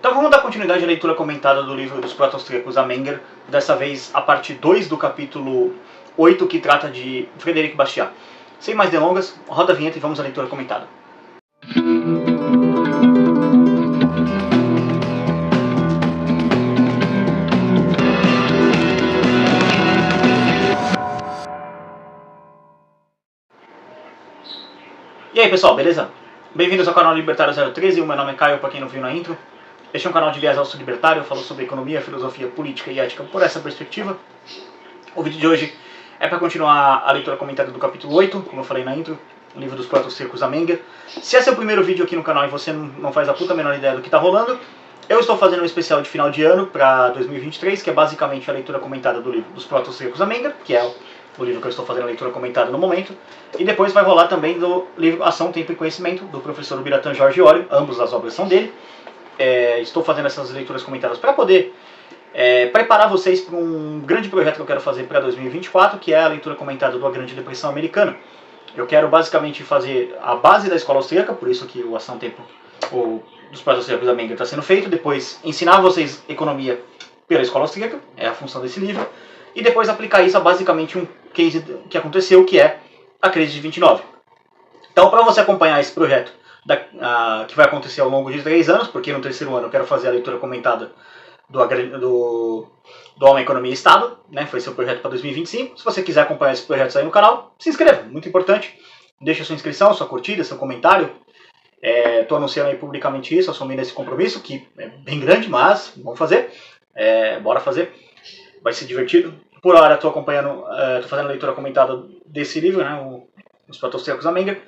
Então vamos dar continuidade à leitura comentada do livro dos proto-austríacos a Menger, dessa vez a parte 2 do capítulo 8, que trata de Frederic Bastiat. Sem mais delongas, roda a vinheta e vamos à leitura comentada. E aí pessoal, beleza? Bem-vindos ao canal Libertário 013, o meu nome é Caio, para quem não viu na intro. Este é um canal de viés alço-libertário, eu falo sobre economia, filosofia, política e ética por essa perspectiva. O vídeo de hoje é para continuar a leitura comentada do capítulo 8, como eu falei na intro, o livro dos proto-austríacos a Menger. Se esse é o primeiro vídeo aqui no canal e você não faz a puta menor ideia do que está rolando, eu estou fazendo um especial de final de ano para 2023, que é basicamente a leitura comentada do livro dos proto-austríacos a Menger, que é o livro que eu estou fazendo a leitura comentada no momento, e depois vai rolar também do livro Ação, Tempo e Conhecimento, do professor Biratan Jorge Óleo, ambos as obras são dele. Estou fazendo essas leituras comentadas para poder preparar vocês para um grande projeto que eu quero fazer para 2024, que é a leitura comentada da Grande Depressão Americana. Eu quero basicamente fazer a base da escola austríaca, por isso que o Ação, Tempo dos proto-austríacos da Menger está sendo feito, depois ensinar vocês economia pela escola austríaca, é a função desse livro, e depois aplicar isso a basicamente um case que aconteceu, que é a crise de 29. Então, para você acompanhar esse projeto que vai acontecer ao longo de 3 anos, porque no terceiro ano eu quero fazer a leitura comentada do Homem, Economia e Estado, né? Foi seu projeto para 2025. Se você quiser acompanhar esse projeto aí no canal, se inscreva, muito importante. Deixa sua inscrição, sua curtida, seu comentário. Estou anunciando aí publicamente isso, assumindo esse compromisso, que é bem grande, mas vamos fazer. Bora fazer. Vai ser divertido. Por hora estou acompanhando, estou fazendo a leitura comentada desse livro, né, Os Proto-austríacos a Menger.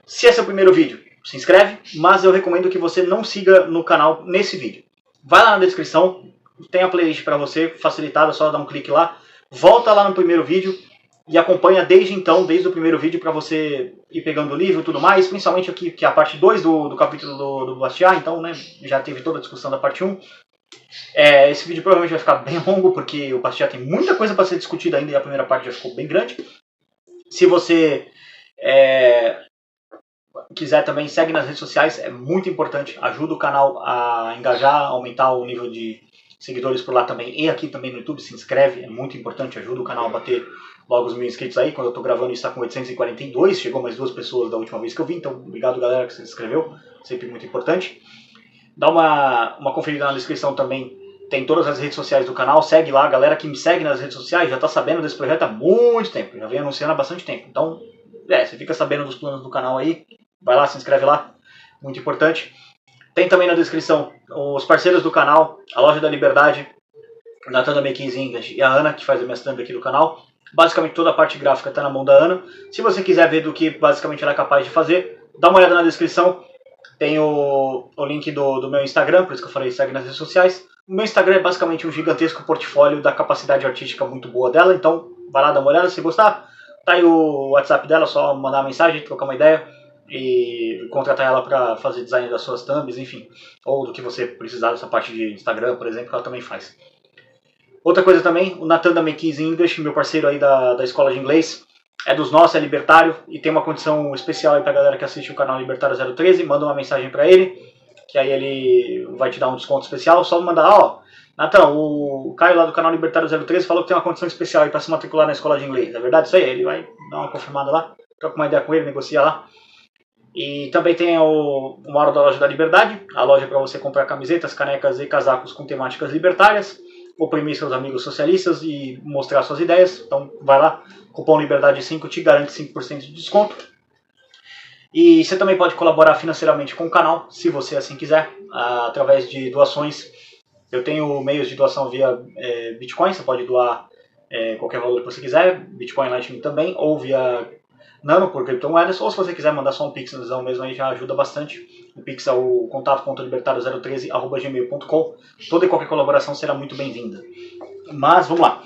Se esse é o primeiro vídeo, se inscreve, mas eu recomendo que você não siga no canal nesse vídeo. Vai lá na descrição, tem a playlist para você, facilitada, só dar um clique lá. Volta lá no primeiro vídeo e acompanha desde o primeiro vídeo, para você ir pegando o livro e tudo mais, principalmente aqui, que é a parte 2 do capítulo do Bastiat, então né, já teve toda a discussão da parte 1. Esse vídeo provavelmente vai ficar bem longo, porque o Bastiat tem muita coisa para ser discutida ainda e a primeira parte já ficou bem grande. Se você quiser também, segue nas redes sociais, é muito importante, ajuda o canal a engajar, aumentar o nível de seguidores por lá também, e aqui também no YouTube, se inscreve, é muito importante, ajuda o canal a bater logo os 1000 inscritos aí. Quando eu tô gravando isso está com 842, chegou mais 2 pessoas da última vez que eu vi, então obrigado galera que se inscreveu, sempre muito importante. Dá uma conferida na descrição também, tem todas as redes sociais do canal, segue lá, a galera que me segue nas redes sociais já está sabendo desse projeto há muito tempo, já vem anunciando há bastante tempo, então você fica sabendo dos planos do canal aí, vai lá, se inscreve lá, muito importante. Tem também na descrição os parceiros do canal, a Loja da Liberdade, Natan da Make English e a Ana, que faz a minha thumb aqui do canal. Basicamente toda a parte gráfica está na mão da Ana. Se você quiser ver do que basicamente ela é capaz de fazer, dá uma olhada na descrição. Tem o link do meu Instagram, por isso que eu falei, segue nas redes sociais. O meu Instagram é basicamente um gigantesco portfólio da capacidade artística muito boa dela, então vai lá dar uma olhada se gostar. Tá aí o WhatsApp dela, só mandar uma mensagem, trocar uma ideia e contratar ela para fazer design das suas thumbs, enfim, ou do que você precisar dessa parte de Instagram, por exemplo, que ela também faz. Outra coisa também, o Natan da Make English, meu parceiro aí da escola de inglês, é dos nossos, é libertário e tem uma condição especial aí pra galera que assiste o canal Libertário 013, manda uma mensagem pra ele, que aí ele vai te dar um desconto especial, só mandar, Natan, o Caio lá do canal Libertário 013 falou que tem uma condição especial aí pra se matricular na escola de inglês, é verdade isso aí? Ele vai dar uma confirmada lá, troca uma ideia com ele, negocia lá. E também tem uma hora da Loja da Liberdade, a loja para você comprar camisetas, canecas e casacos com temáticas libertárias, oprimir seus amigos socialistas e mostrar suas ideias. Então vai lá, cupom Liberdade5 te garante 5% de desconto. E você também pode colaborar financeiramente com o canal, se você assim quiser, através de doações. Eu tenho meios de doação via Bitcoin, você pode doar qualquer valor que você quiser, Bitcoin Lightning também, ou via Nano por criptomoedas, ou se você quiser mandar só um pix mesmo, aí já ajuda bastante. O pix é o contato.libertario013@gmail.com. Toda e qualquer colaboração será muito bem-vinda. Mas vamos lá.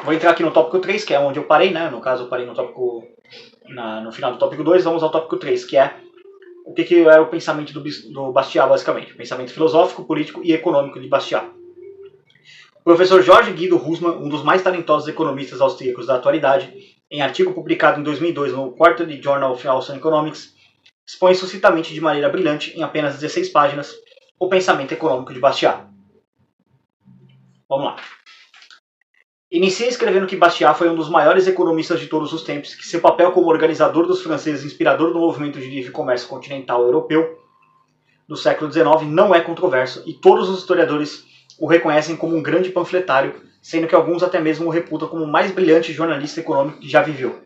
Vou entrar aqui no tópico 3, que é onde eu parei, né? No caso eu parei no tópico no final do tópico 2, vamos ao tópico 3, que é o que era o pensamento do Bastiat, basicamente. O pensamento filosófico, político e econômico de Bastiat. O professor Jorge Guido Husmann, um dos mais talentosos economistas austríacos da atualidade, em artigo publicado em 2002 no Quarterly Journal of Austrian Economics, expõe sucintamente de maneira brilhante, em apenas 16 páginas, o pensamento econômico de Bastiat. Vamos lá. Inicia escrevendo que Bastiat foi um dos maiores economistas de todos os tempos, que seu papel como organizador dos franceses, inspirador do movimento de livre comércio continental europeu do século XIX, não é controverso, e todos os historiadores o reconhecem como um grande panfletário, sendo que alguns até mesmo o reputam como o mais brilhante jornalista econômico que já viveu.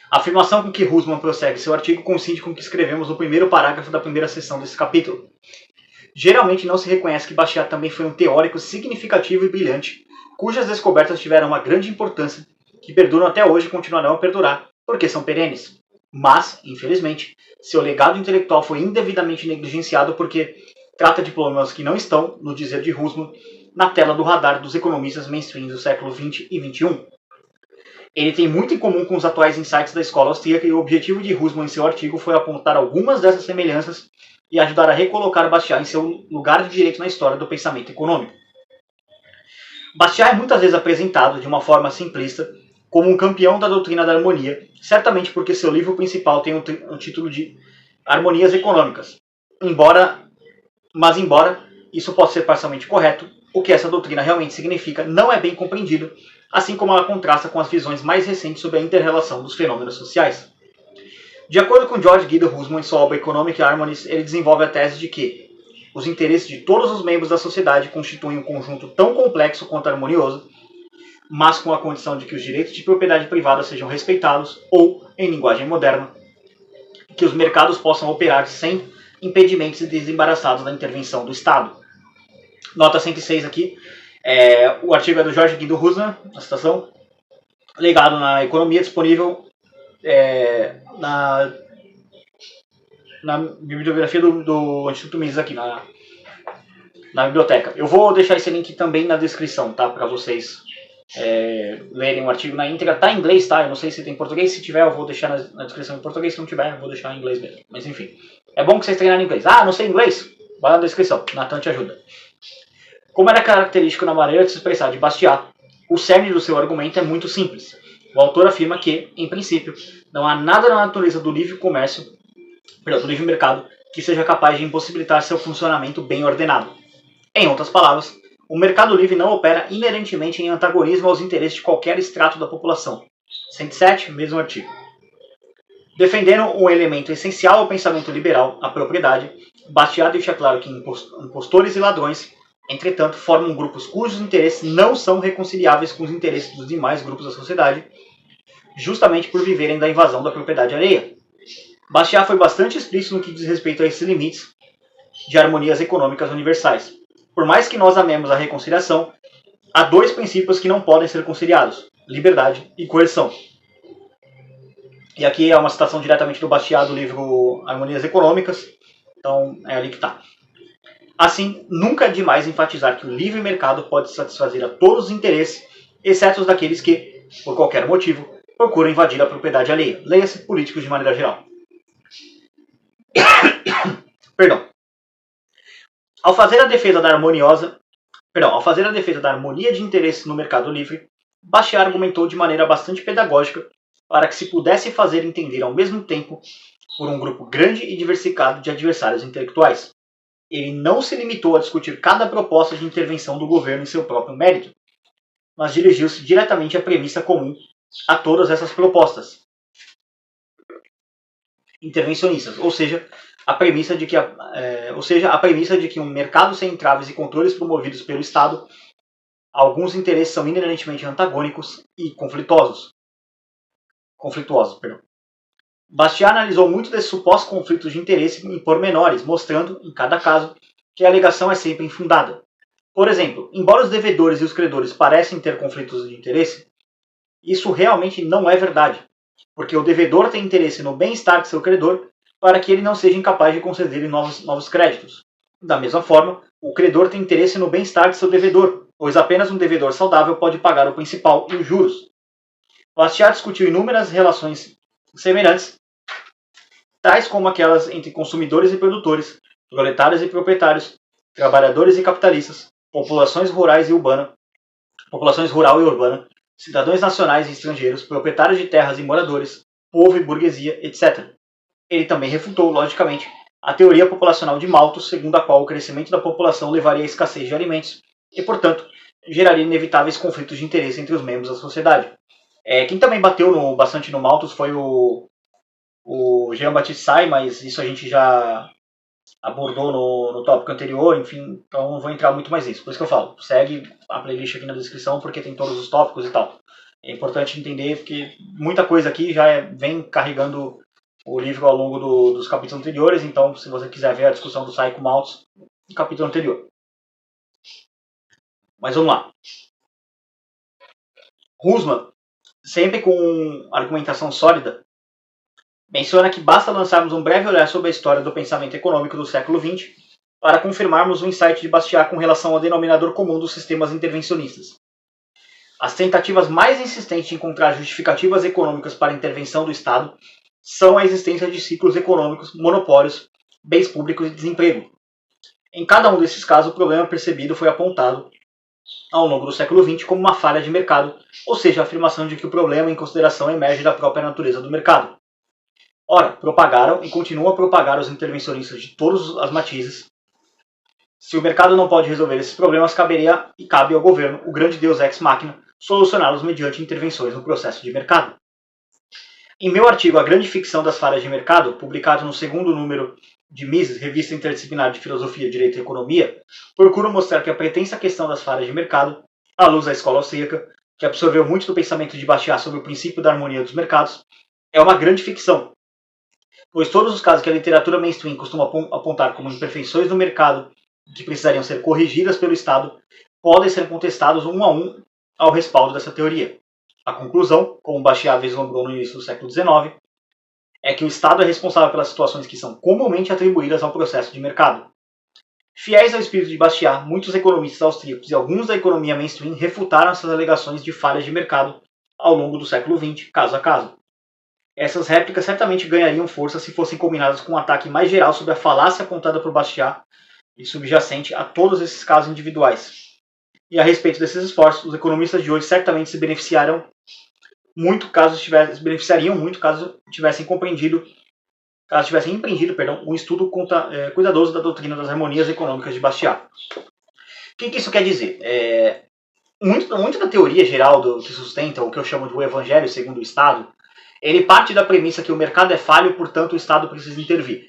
A afirmação com que Hussmann prossegue seu artigo coincide com o que escrevemos no primeiro parágrafo da primeira seção desse capítulo. Geralmente não se reconhece que Bastiat também foi um teórico significativo e brilhante, cujas descobertas tiveram uma grande importância, que perduram até hoje e continuarão a perdurar, porque são perenes. Mas, infelizmente, seu legado intelectual foi indevidamente negligenciado porque trata de problemas que não estão, no dizer de Hussmann, na tela do radar dos economistas mainstream do século XX e XXI. Ele tem muito em comum com os atuais insights da escola austríaca e o objetivo de Hussmann em seu artigo foi apontar algumas dessas semelhanças e ajudar a recolocar Bastiat em seu lugar de direito na história do pensamento econômico. Bastiat é muitas vezes apresentado, de uma forma simplista, como um campeão da doutrina da harmonia, certamente porque seu livro principal tem o título de Harmonias Econômicas. Embora isso possa ser parcialmente correto, o que essa doutrina realmente significa não é bem compreendido, assim como ela contrasta com as visões mais recentes sobre a inter-relação dos fenômenos sociais. De acordo com George Guido Hussmann em sua obra Economic Harmonies, ele desenvolve a tese de que os interesses de todos os membros da sociedade constituem um conjunto tão complexo quanto harmonioso, mas com a condição de que os direitos de propriedade privada sejam respeitados ou, em linguagem moderna, que os mercados possam operar sem impedimentos e desembaraçados da intervenção do Estado. Nota 106 aqui, o artigo é do George Guido Hussmann, a citação, legado na economia, disponível na bibliografia do Instituto Mises aqui, na biblioteca. Eu vou deixar esse link também na descrição, tá, para vocês lerem o artigo na íntegra. Tá em inglês, tá? Eu não sei se tem em português. Se tiver, eu vou deixar na descrição em português. Se não tiver, eu vou deixar em inglês mesmo. Mas enfim, é bom que vocês treinarem inglês. Ah, não sei inglês? Vai na descrição. Natan te ajuda. Como era característico na maneira de se expressar de Bastiat, o cerne do seu argumento é muito simples. O autor afirma que, em princípio, não há nada na natureza do livre mercado, que seja capaz de impossibilitar seu funcionamento bem ordenado. Em outras palavras, o mercado livre não opera inerentemente em antagonismo aos interesses de qualquer extrato da população. 107, mesmo artigo. Defendendo um elemento essencial ao pensamento liberal, a propriedade, Bastiat deixa claro que impostores e ladrões, entretanto, formam grupos cujos interesses não são reconciliáveis com os interesses dos demais grupos da sociedade, justamente por viverem da invasão da propriedade alheia. Bastiat foi bastante explícito no que diz respeito a esses limites de harmonias econômicas universais. Por mais que nós amemos a reconciliação, há dois princípios que não podem ser conciliados: liberdade e coerção. E aqui é uma citação diretamente do Bastiat do livro Harmonias Econômicas, então é ali que está. Assim, nunca é demais enfatizar que o livre mercado pode satisfazer a todos os interesses, exceto os daqueles que, por qualquer motivo, procuram invadir a propriedade alheia. Leia-se políticos de maneira geral. Perdão. Ao fazer a defesa da harmonia de interesses no mercado livre, Bastiat argumentou de maneira bastante pedagógica para que se pudesse fazer entender ao mesmo tempo por um grupo grande e diversificado de adversários intelectuais. Ele não se limitou a discutir cada proposta de intervenção do governo em seu próprio mérito, mas dirigiu-se diretamente à premissa comum a todas essas propostas intervencionistas, ou seja, a premissa de que um mercado sem entraves e controles promovidos pelo Estado, alguns interesses são inerentemente antagônicos e conflituosos. Bastiat analisou muito desses supostos conflitos de interesse em pormenores, mostrando, em cada caso, que a alegação é sempre infundada. Por exemplo, embora os devedores e os credores parecem ter conflitos de interesse, isso realmente não é verdade, porque o devedor tem interesse no bem-estar de seu credor para que ele não seja incapaz de conceder-lhe novos créditos. Da mesma forma, o credor tem interesse no bem-estar de seu devedor, pois apenas um devedor saudável pode pagar o principal e os juros. Bastiat discutiu inúmeras relações semelhantes, tais como aquelas entre consumidores e produtores, proletários e proprietários, trabalhadores e capitalistas, populações rural e urbana, cidadãos nacionais e estrangeiros, proprietários de terras e moradores, povo e burguesia, etc. Ele também refutou, logicamente, a teoria populacional de Malthus, segundo a qual o crescimento da população levaria à escassez de alimentos e, portanto, geraria inevitáveis conflitos de interesse entre os membros da sociedade. Quem também bateu bastante no Malthus foi o Jean-Baptiste Say, mas isso a gente já abordou no tópico anterior, enfim, então não vou entrar muito mais nisso. Por isso que eu falo, segue a playlist aqui na descrição, porque tem todos os tópicos e tal. É importante entender que muita coisa aqui já vem carregando o livro ao longo dos capítulos anteriores, então se você quiser ver a discussão do Say com Malthus, no capítulo anterior. Mas vamos lá. Husserl, sempre com argumentação sólida, menciona que basta lançarmos um breve olhar sobre a história do pensamento econômico do século XX para confirmarmos o insight de Bastiat com relação ao denominador comum dos sistemas intervencionistas. As tentativas mais insistentes de encontrar justificativas econômicas para a intervenção do Estado são a existência de ciclos econômicos, monopólios, bens públicos e desemprego. Em cada um desses casos, o problema percebido foi apontado ao longo do século XX como uma falha de mercado, ou seja, a afirmação de que o problema em consideração emerge da própria natureza do mercado. Ora, propagaram e continuam a propagar os intervencionistas de todas as matizes. Se o mercado não pode resolver esses problemas, caberia e cabe ao governo, o grande deus ex machina, solucioná-los mediante intervenções no processo de mercado. Em meu artigo A Grande Ficção das Falhas de Mercado, publicado no segundo número de Mises, Revista Interdisciplinar de Filosofia, Direito e Economia, procuro mostrar que a pretensa questão das falhas de mercado, à luz da escola austríaca, que absorveu muito do pensamento de Bastiat sobre o princípio da harmonia dos mercados, é uma grande ficção, pois todos os casos que a literatura mainstream costuma apontar como imperfeições no mercado que precisariam ser corrigidas pelo Estado podem ser contestados um a um ao respaldo dessa teoria. A conclusão, como Bastiat vislumbrou no início do século XIX, é que o Estado é responsável pelas situações que são comumente atribuídas ao processo de mercado. Fiéis ao espírito de Bastiat, muitos economistas austríacos e alguns da economia mainstream refutaram essas alegações de falhas de mercado ao longo do século XX, caso a caso. Essas réplicas certamente ganhariam força se fossem combinadas com um ataque mais geral sobre a falácia apontada por Bastiat e subjacente a todos esses casos individuais. E a respeito desses esforços, os economistas de hoje certamente se beneficiariam muito caso tivessem empreendido um estudo cuidadoso da doutrina das harmonias econômicas de Bastiat. O que isso quer dizer? Muito da teoria geral que sustenta o que eu chamo de o Evangelho segundo o Estado, ele parte da premissa que o mercado é falho, portanto o Estado precisa intervir.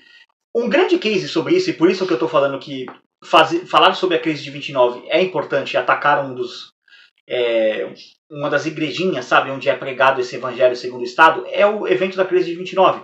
Um grande case sobre isso, e por isso que eu estou falando que falar sobre a crise de 29 é importante, atacar uma das igrejinhas, sabe, onde é pregado esse evangelho segundo o Estado, é o evento da crise de 29.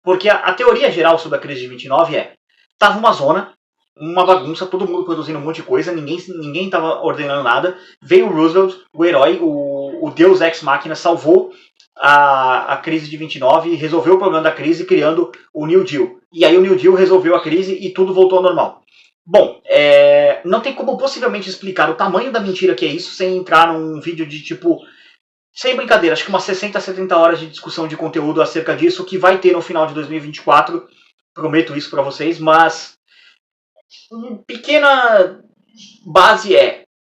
Porque a teoria geral sobre a crise de 29 tava uma zona, uma bagunça, todo mundo produzindo um monte de coisa, ninguém estava ordenando nada, veio o Roosevelt, o herói, o deus ex machina, salvou a crise de 29 e resolveu o problema da crise criando o New Deal. E aí o New Deal resolveu a crise e tudo voltou ao normal. Bom, não tem como possivelmente explicar o tamanho da mentira que é isso sem entrar num vídeo de tipo, sem brincadeira, acho que umas 60, 70 horas de discussão de conteúdo acerca disso que vai ter no final de 2024, prometo isso pra vocês, mas uma pequena base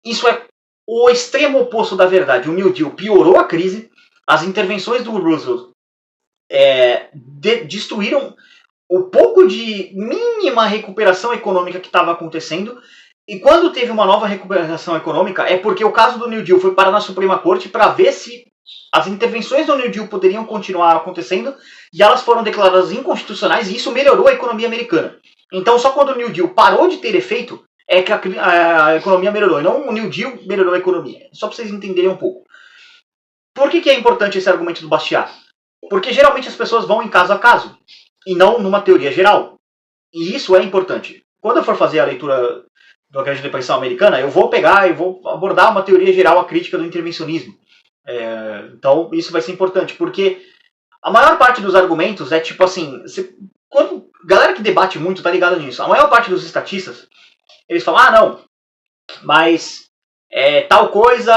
isso é o extremo oposto da verdade. O New Deal piorou a crise, as intervenções do Roosevelt destruíram o pouco de mínima recuperação econômica que estava acontecendo, e quando teve uma nova recuperação econômica é porque o caso do New Deal foi parar na Suprema Corte para ver se as intervenções do New Deal poderiam continuar acontecendo, e elas foram declaradas inconstitucionais, e isso melhorou a economia americana. Então só quando o New Deal parou de ter efeito é que a economia melhorou, e não o New Deal melhorou a economia. Só para vocês entenderem um pouco. Por que é importante esse argumento do Bastiat? Porque geralmente as pessoas vão em caso a caso, e não numa teoria geral. E isso é importante. Quando eu for fazer a leitura do Grande Depressão Americana, eu vou abordar uma teoria geral, a crítica do intervencionismo. Então isso vai ser importante, porque a maior parte dos argumentos é tipo assim, quando galera que debate muito tá ligada nisso, a maior parte dos estatistas, eles falam, não, mas tal coisa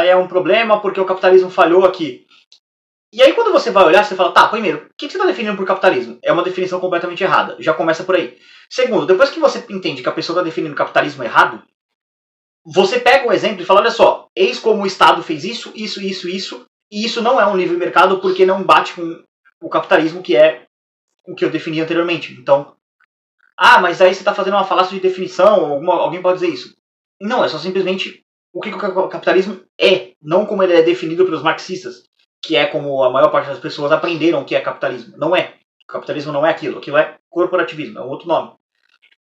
é um problema porque o capitalismo falhou aqui. E aí quando você vai olhar, você fala, tá, primeiro, o que você está definindo por capitalismo? É uma definição completamente errada, já começa por aí. Segundo, depois que você entende que a pessoa está definindo capitalismo errado, você pega um exemplo e fala, olha só, eis como o Estado fez isso, isso, isso, isso, e isso não é um livre mercado porque não bate com o capitalismo, que é o que eu defini anteriormente. Então, Ah, mas aí você está fazendo uma falácia de definição, alguém pode dizer isso. Não, é só simplesmente o que o capitalismo é, não como ele é definido pelos marxistas, que é como a maior parte das pessoas aprenderam o que é capitalismo. Não é. O capitalismo não é aquilo é corporativismo, é um outro nome.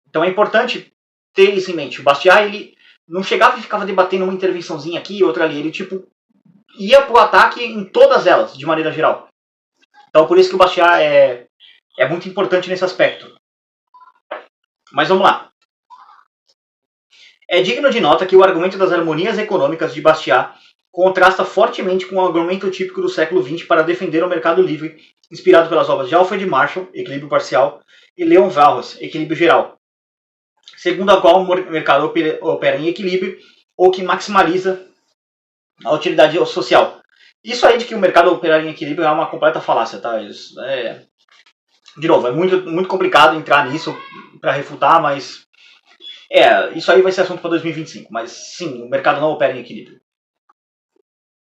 Então é importante ter isso em mente. O Bastiat, ele não chegava e ficava debatendo uma intervençãozinha aqui e outra ali, ele tipo ia pro ataque em todas elas, de maneira geral. Então por isso que o Bastiat é muito importante nesse aspecto. Mas vamos lá. É digno de nota que o argumento das harmonias econômicas de Bastiat contrasta fortemente com o argumento típico do século XX para defender o mercado livre, inspirado pelas obras de Alfred Marshall, Equilíbrio Parcial, e Leon Walras, Equilíbrio Geral, segundo a qual o mercado opera em equilíbrio ou que maximiza a utilidade social. Isso aí de que o mercado opera em equilíbrio é uma completa falácia, tá? De novo, é muito complicado entrar nisso para refutar, mas isso aí vai ser assunto para 2025, mas sim, o mercado não opera em equilíbrio.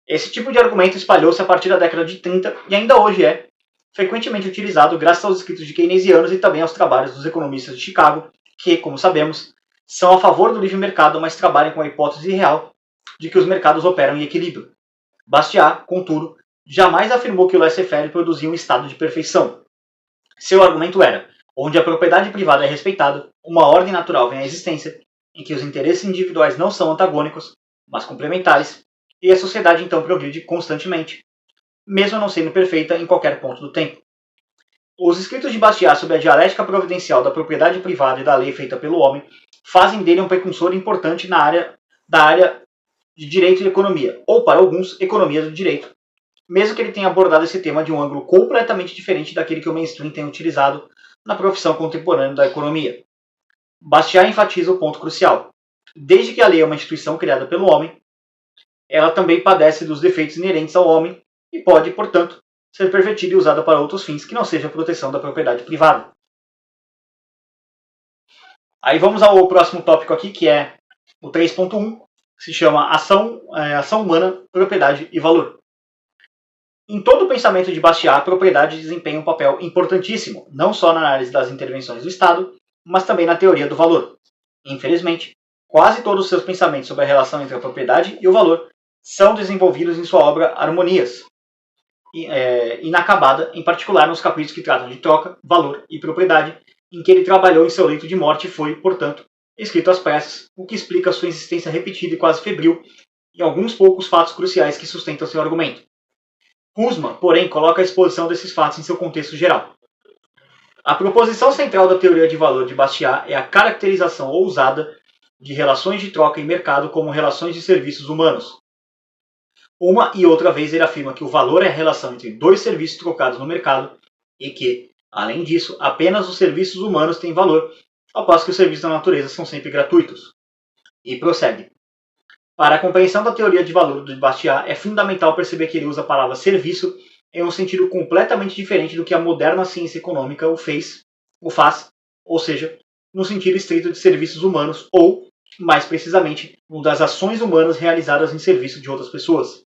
Esse tipo de argumento espalhou-se a partir da década de 30 e ainda hoje é frequentemente utilizado graças aos escritos de keynesianos e também aos trabalhos dos economistas de Chicago, que, como sabemos, são a favor do livre mercado, mas trabalham com a hipótese real de que os mercados operam em equilíbrio. Bastiat, contudo, jamais afirmou que o laissez-faire produzia um estado de perfeição. Seu argumento era: onde a propriedade privada é respeitada, uma ordem natural vem à existência, em que os interesses individuais não são antagônicos, mas complementares, e a sociedade então progride constantemente, mesmo não sendo perfeita em qualquer ponto do tempo. Os escritos de Bastiat sobre a dialética providencial da propriedade privada e da lei feita pelo homem fazem dele um precursor importante da área de direito e economia, ou para alguns, economia do direito, mesmo que ele tenha abordado esse tema de um ângulo completamente diferente daquele que o mainstream tem utilizado na profissão contemporânea da economia. Bastiat enfatiza o ponto crucial. Desde que a lei é uma instituição criada pelo homem, ela também padece dos defeitos inerentes ao homem e pode, portanto, ser pervertida e usada para outros fins que não seja a proteção da propriedade privada. Aí vamos ao próximo tópico aqui, que é o 3.1, que se chama ação humana, propriedade e valor. Em todo o pensamento de Bastiat, a propriedade desempenha um papel importantíssimo, não só na análise das intervenções do Estado, mas também na teoria do valor. Infelizmente, quase todos os seus pensamentos sobre a relação entre a propriedade e o valor são desenvolvidos em sua obra Harmonias, inacabada, em particular nos capítulos que tratam de troca, valor e propriedade, em que ele trabalhou em seu leito de morte e foi, portanto, escrito às pressas, o que explica sua insistência repetida e quase febril em alguns poucos fatos cruciais que sustentam seu argumento. Husserl, porém, coloca a exposição desses fatos em seu contexto geral. A proposição central da teoria de valor de Bastiat é a caracterização ousada de relações de troca em mercado como relações de serviços humanos. Uma e outra vez ele afirma que o valor é a relação entre dois serviços trocados no mercado e que, além disso, apenas os serviços humanos têm valor, ao passo que os serviços da natureza são sempre gratuitos. E prossegue. Para a compreensão da teoria de valor de Bastiat, é fundamental perceber que ele usa a palavra serviço em um sentido completamente diferente do que a moderna ciência econômica o faz, ou seja, no sentido estrito de serviços humanos ou, mais precisamente, no das ações humanas realizadas em serviço de outras pessoas.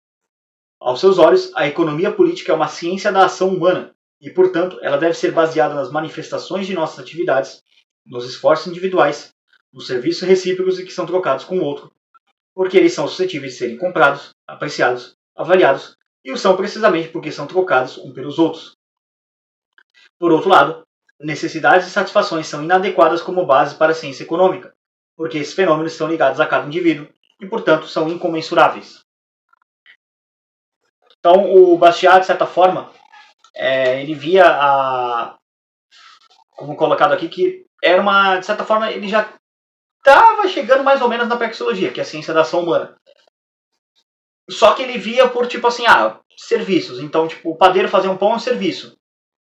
Aos seus olhos, a economia política é uma ciência da ação humana e, portanto, ela deve ser baseada nas manifestações de nossas atividades, nos esforços individuais, nos serviços recíprocos e que são trocados com o outro, porque eles são suscetíveis de serem comprados, apreciados, avaliados, e o são precisamente porque são trocados uns pelos outros. Por outro lado, necessidades e satisfações são inadequadas como base para a ciência econômica, porque esses fenômenos estão ligados a cada indivíduo e, portanto, são incomensuráveis. Então, o Bastiat, de certa forma, ele via como colocado aqui, que era de certa forma, ele já estava chegando mais ou menos na praxeologia, que é a ciência da ação humana. Só que ele via por, tipo assim, serviços. Então, tipo, o padeiro fazer um pão é um serviço.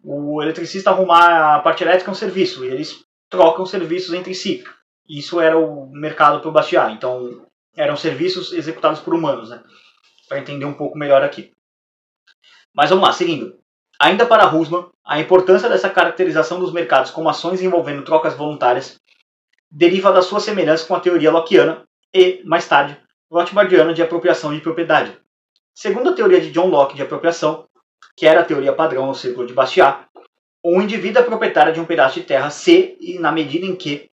O eletricista arrumar a parte elétrica é um serviço. E eles trocam serviços entre si. Isso era o mercado para o Bastiat. Então, eram serviços executados por humanos, né? Para entender um pouco melhor aqui. Mas vamos lá, seguindo. Ainda para Husserl, a importância dessa caracterização dos mercados como ações envolvendo trocas voluntárias deriva da sua semelhança com a teoria lockeana e, mais tarde, rothbardiana de apropriação de propriedade. Segundo a teoria de John Locke de apropriação, que era a teoria padrão no círculo de Bastiat, Um indivíduo é proprietário de um pedaço de terra C e na medida em que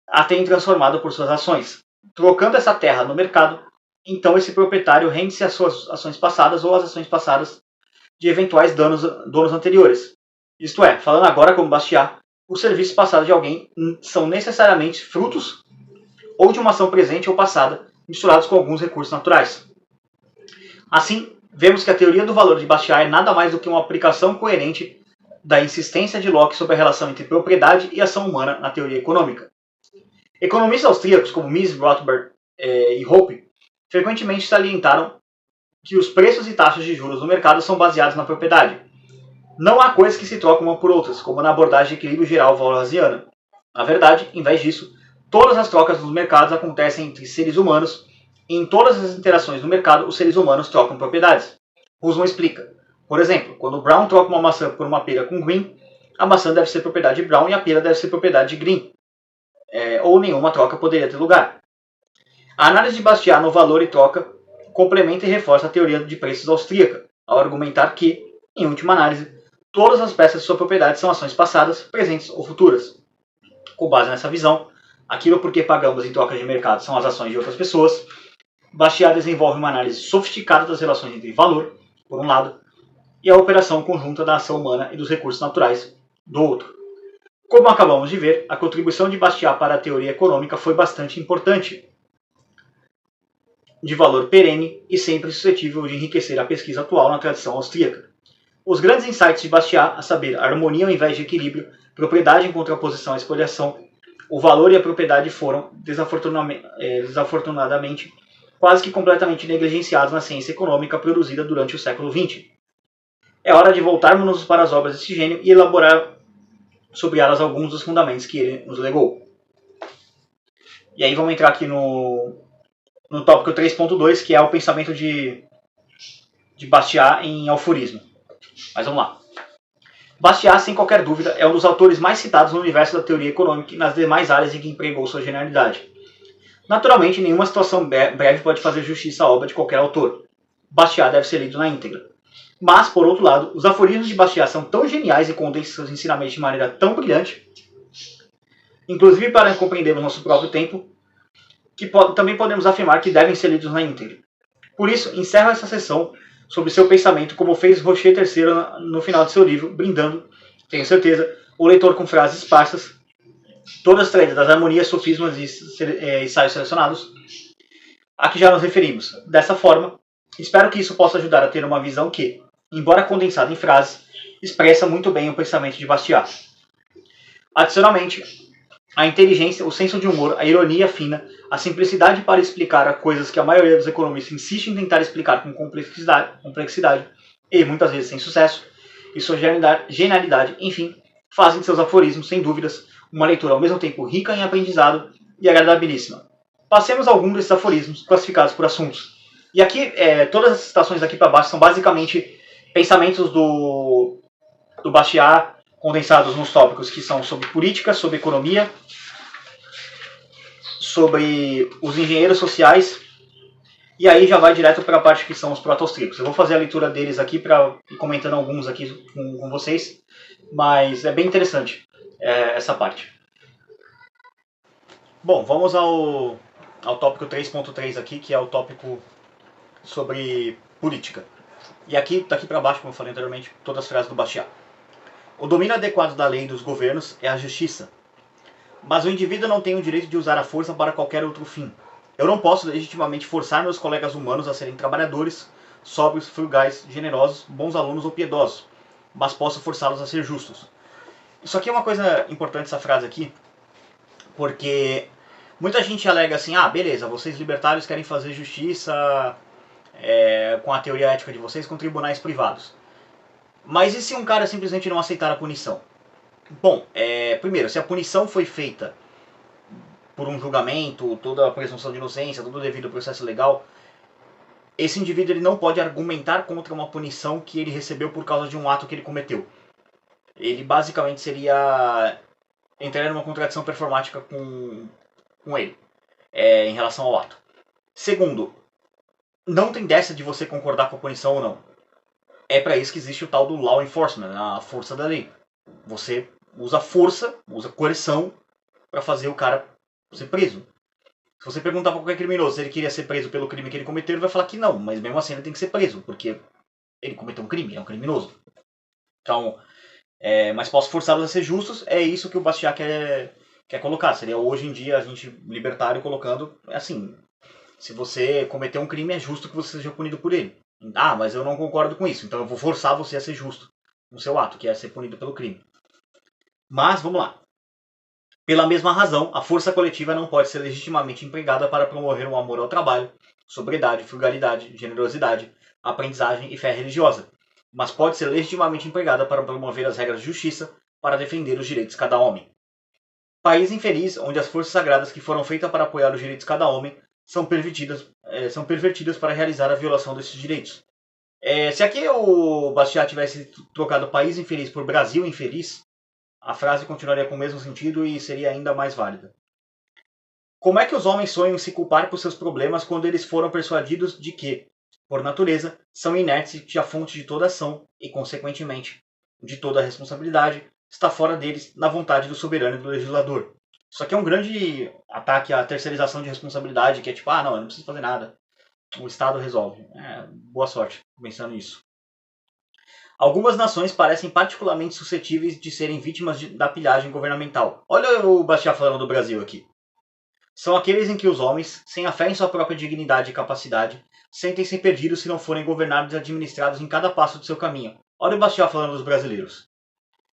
a tem transformado por suas ações. Trocando essa terra no mercado, então esse proprietário rende-se às suas ações passadas ou às ações passadas de eventuais donos anteriores. Isto é, falando agora como Bastiat, os serviços passados de alguém são necessariamente frutos ou de uma ação presente ou passada, misturados com alguns recursos naturais. Assim, vemos que a teoria do valor de Bastiat é nada mais do que uma aplicação coerente da insistência de Locke sobre a relação entre propriedade e ação humana na teoria econômica. Economistas austríacos como Mises, Rothbard e Hoppe frequentemente salientaram que os preços e taxas de juros no mercado são baseados na propriedade. Não há coisas que se trocam uma por outras, como na abordagem de equilíbrio geral walrasiana. Na verdade, em vez disso, todas as trocas nos mercados acontecem entre seres humanos e em todas as interações no mercado os seres humanos trocam propriedades. Husserl explica. Por exemplo, quando Brown troca uma maçã por uma pera com Green, a maçã deve ser propriedade de Brown e a pera deve ser propriedade de Green. Ou nenhuma troca poderia ter lugar. A análise de Bastiat no valor e troca complementa e reforça a teoria de preços austríaca, ao argumentar que, em última análise, todas as peças de sua propriedade são ações passadas, presentes ou futuras. Com base nessa visão, aquilo por que pagamos em troca de mercado são as ações de outras pessoas. Bastiat desenvolve uma análise sofisticada das relações entre valor, por um lado, e a operação conjunta da ação humana e dos recursos naturais, do outro. Como acabamos de ver, a contribuição de Bastiat para a teoria econômica foi bastante importante, de valor perene e sempre suscetível de enriquecer a pesquisa atual na tradição austríaca. Os grandes insights de Bastiat, a saber, a harmonia ao invés de equilíbrio, propriedade em contraposição à espoliação, o valor e a propriedade foram, desafortunadamente, quase que completamente negligenciados na ciência econômica produzida durante o século XX. É hora de voltarmos para as obras desse gênio e elaborar sobre elas alguns dos fundamentos que ele nos legou. E aí vamos entrar aqui no tópico 3.2, que é o pensamento de Bastiat em aforismo. Mas vamos lá. Bastiat, sem qualquer dúvida, é um dos autores mais citados no universo da teoria econômica e nas demais áreas em que empregou sua genialidade. Naturalmente, nenhuma situação breve pode fazer justiça à obra de qualquer autor. Bastiat deve ser lido na íntegra. Mas, por outro lado, os aforismos de Bastiat são tão geniais e condensam seus ensinamentos de maneira tão brilhante, inclusive para compreendermos nosso próprio tempo, que também podemos afirmar que devem ser lidos na íntegra. Por isso, encerro essa sessão sobre seu pensamento, como fez Rocher III no final de seu livro, brindando, tenho certeza, o leitor com frases esparsas, todas extraídas das harmonias, sofismas e ensaios selecionados, a que já nos referimos. Dessa forma, espero que isso possa ajudar a ter uma visão que, embora condensada em frases, expressa muito bem o pensamento de Bastiat. Adicionalmente, a inteligência, o senso de humor, a ironia fina, a simplicidade para explicar coisas que a maioria dos economistas insiste em tentar explicar com complexidade e muitas vezes sem sucesso, e sua genialidade, enfim, fazem de seus aforismos, sem dúvidas, uma leitura ao mesmo tempo rica em aprendizado e agradabilíssima. Passemos a alguns desses aforismos classificados por assuntos. E aqui, todas as citações aqui para baixo são basicamente pensamentos do Bastiat, condensados nos tópicos que são sobre política, sobre economia, sobre os engenheiros sociais, e aí já vai direto para a parte que são os proto-austríacos. Eu vou fazer a leitura deles aqui para ir comentando alguns aqui com vocês, mas é bem interessante essa parte. Bom, vamos ao tópico 3.3 aqui, que é o tópico sobre política. E aqui, daqui para baixo, como eu falei anteriormente, todas as frases do Bastiat. O domínio adequado da lei e dos governos é a justiça. Mas o indivíduo não tem o direito de usar a força para qualquer outro fim. Eu não posso legitimamente forçar meus colegas humanos a serem trabalhadores, sóbrios, frugais, generosos, bons alunos ou piedosos, mas posso forçá-los a ser justos. Isso aqui é uma coisa importante, essa frase aqui, porque muita gente alega assim, beleza, vocês libertários querem fazer justiça com a teoria ética de vocês com tribunais privados. Mas e se um cara simplesmente não aceitar a punição? Bom, primeiro, se a punição foi feita por um julgamento, toda a presunção de inocência, todo o devido processo legal, esse indivíduo ele não pode argumentar contra uma punição que ele recebeu por causa de um ato que ele cometeu. Ele basicamente entraria numa contradição performática com ele, em relação ao ato. Segundo, não tem dessa de você concordar com a punição ou não. É para isso que existe o tal do law enforcement, a força da lei. Você usa força, usa coerção para fazer o cara ser preso. Se você perguntar para qualquer criminoso se ele queria ser preso pelo crime que ele cometeu, ele vai falar que não, mas mesmo assim ele tem que ser preso, porque ele cometeu um crime, é um criminoso. Então, mas posso forçá-los a ser justos, é isso que o Bastiat quer colocar. Seria hoje em dia a gente libertário colocando assim: se você cometeu um crime, é justo que você seja punido por ele. Ah, mas eu não concordo com isso, então eu vou forçar você a ser justo no seu ato, que é ser punido pelo crime. Mas, vamos lá. Pela mesma razão, a força coletiva não pode ser legitimamente empregada para promover um amor ao trabalho, sobriedade, frugalidade, generosidade, aprendizagem e fé religiosa, mas pode ser legitimamente empregada para promover as regras de justiça para defender os direitos de cada homem. País infeliz onde as forças sagradas que foram feitas para apoiar os direitos de cada homem são pervertidas para realizar a violação desses direitos. Se aqui o Bastiat tivesse trocado país infeliz por Brasil infeliz, a frase continuaria com o mesmo sentido e seria ainda mais válida. Como é que os homens sonham em se culpar por seus problemas quando eles foram persuadidos de que, por natureza, são inertes e que a fonte de toda ação e, consequentemente, de toda a responsabilidade está fora deles, na vontade do soberano e do legislador? Isso aqui é um grande ataque à terceirização de responsabilidade, que é tipo, ah, não, eu não preciso fazer nada. O Estado resolve. Boa sorte pensando nisso. Algumas nações parecem particularmente suscetíveis de serem vítimas da pilhagem governamental. Olha o Bastiat falando do Brasil aqui. São aqueles em que os homens, sem a fé em sua própria dignidade e capacidade, sentem-se perdidos se não forem governados e administrados em cada passo do seu caminho. Olha o Bastiat falando dos brasileiros.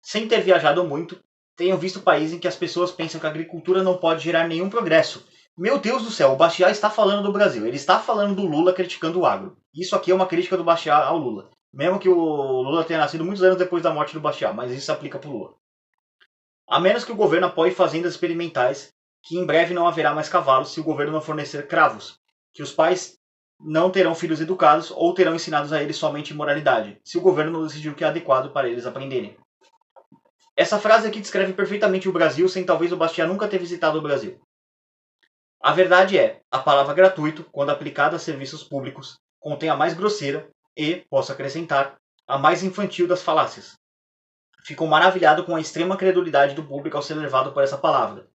Sem ter viajado muito, tenho visto países em que as pessoas pensam que a agricultura não pode gerar nenhum progresso. Meu Deus do céu, o Bastiat está falando do Brasil. Ele está falando do Lula criticando o agro. Isso aqui é uma crítica do Bastiat ao Lula. Mesmo que o Lula tenha nascido muitos anos depois da morte do Bastiat, mas isso se aplica para o Lula. A menos que o governo apoie fazendas experimentais, que em breve não haverá mais cavalos se o governo não fornecer cravos, que os pais não terão filhos educados ou terão ensinados a eles somente moralidade, se o governo não decidir o que é adequado para eles aprenderem. Essa frase aqui descreve perfeitamente o Brasil, sem talvez o Bastiat nunca ter visitado o Brasil. A verdade é, a palavra gratuito, quando aplicada a serviços públicos, contém a mais grosseira e, posso acrescentar, a mais infantil das falácias. Fico maravilhado com a extrema credulidade do público ao ser levado por essa palavra.